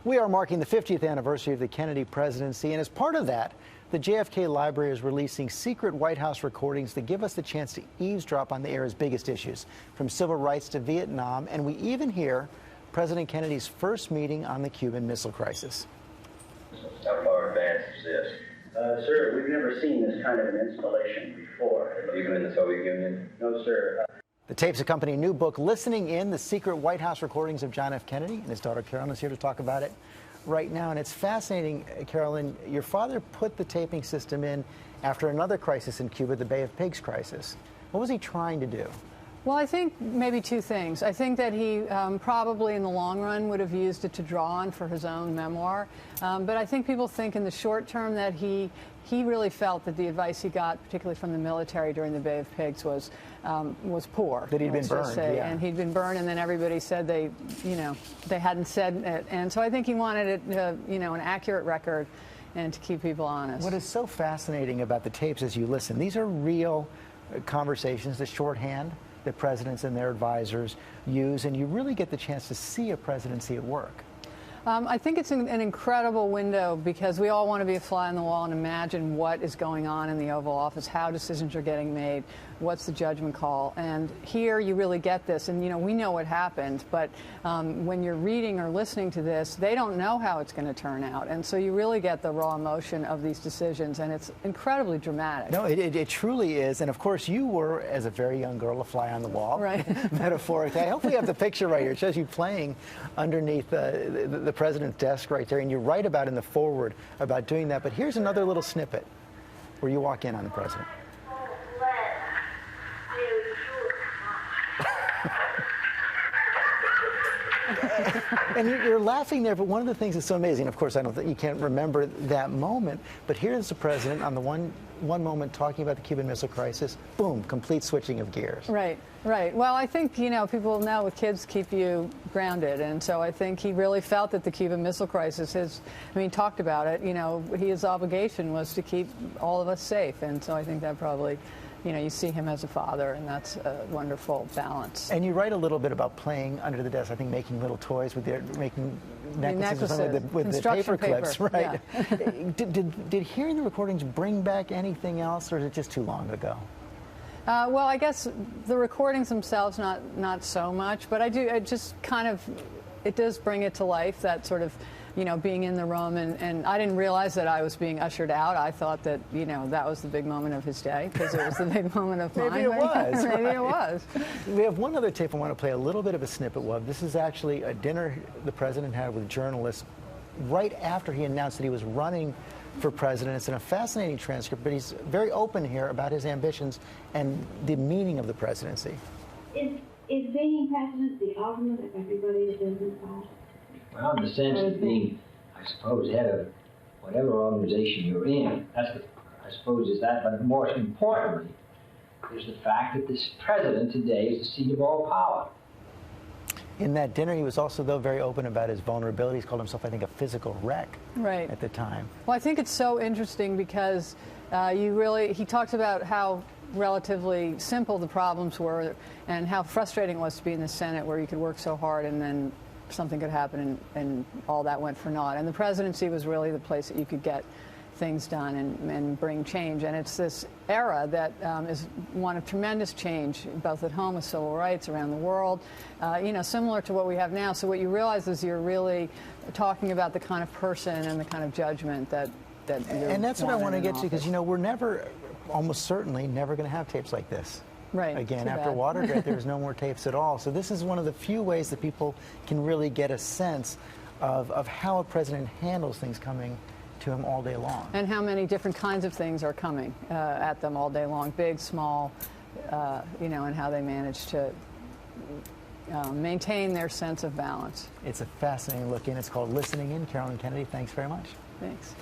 We are marking the 50th anniversary of the Kennedy presidency, and as part of that, the JFK Library is releasing secret White House recordings that give us the chance to eavesdrop on the era's biggest issues, from civil rights to Vietnam, and we even hear President Kennedy's first meeting on the Cuban Missile Crisis. How far advanced is this? Sir, we've never seen this kind of an installation before. Even in the Soviet Union? No, sir. The tapes accompany a new book, Listening In, the secret White House recordings of John F. Kennedy, and his daughter Carolyn is here to talk about it right now. And it's fascinating, Carolyn, your father put the taping system in after another crisis in Cuba, the Bay of Pigs crisis. What was he trying to do? Well, I think maybe two things. I think that he probably in the long run would have used it to draw on for his own memoir. But I think people think in the short term that he really felt that the advice he got, particularly from the military during the Bay of Pigs, was poor. That he'd been burned, yeah. And he'd been burned, and then everybody said they hadn't said it. And so I think he wanted it, an accurate record and to keep people honest. What is so fascinating about the tapes as you listen, these are real conversations, the shorthand that presidents and their advisors use, and you really get the chance to see a presidency at work. I think it's an incredible window because we all want to be a fly on the wall and imagine what is going on in the Oval Office, how decisions are getting made, what's the judgment call. And here you really get this. And, we know what happened, but when you're reading or listening to this, they don't know how it's going to turn out. And so you really get the raw emotion of these decisions, and it's incredibly dramatic. No, it truly is. And, of course, you were, as a very young girl, a fly on the wall, right? Metaphorically. I hope we have the picture right here. It shows you playing underneath the president's desk right there, and you write about in the foreword about doing that. But here's another little snippet where you walk in on the president. And you're laughing there, but one of the things that's so amazing, of course, I don't think you can't remember that moment, but here's the president on the one moment talking about the Cuban Missile Crisis, boom, complete switching of gears. Right, right. Well, I think, people know with kids keep you grounded, and so I think he really felt that the Cuban Missile Crisis, he talked about it, his obligation was to keep all of us safe, and so I think that probably, you see him as a father, and that's a wonderful balance. And you write a little bit about playing under the desk, I think making little toys with making necklaces with the paper clips, right? Yeah. Did hearing the recordings bring back anything else, or is it just too long ago? Well, I guess the recordings themselves, not so much, but it does bring it to life, that sort of, being in the room, and I didn't realize that I was being ushered out. I thought that, that was the big moment of his day, because it was the big moment of mine. Maybe it was. Maybe it was. We have one other tape I want to play a little bit of a snippet of. This is actually a dinner the president had with journalists right after he announced that he was running for president. It's in a fascinating transcript, but he's very open here about his ambitions and the meaning of the presidency. Is being president the ultimate of everybody's business life? Well, in the sense of being, I suppose, head of whatever organization you're in, I suppose is that, but more importantly, is the fact that this president today is the seat of all power. In that dinner, he was also, though, very open about his vulnerabilities. He called himself, I think, a physical wreck at the time. Well, I think it's so interesting because he talks about how relatively simple the problems were and how frustrating it was to be in the Senate, where you could work so hard and then something could happen and all that went for naught. And the presidency was really the place that you could get things done and bring change. And it's this era that is one of tremendous change, both at home with civil rights, around the world, similar to what we have now. So what you realize is you're really talking about the kind of person and the kind of judgment that and that's what I want to get to, because, we're almost certainly never going to have tapes like this. Right. Again, after Watergate, there's no more tapes at all. So this is one of the few ways that people can really get a sense of how a president handles things coming to him all day long. And how many different kinds of things are coming at them all day long, big, small, and how they manage to maintain their sense of balance. It's a fascinating look in. It's called Listening In. Carolyn Kennedy, thanks very much. Thanks.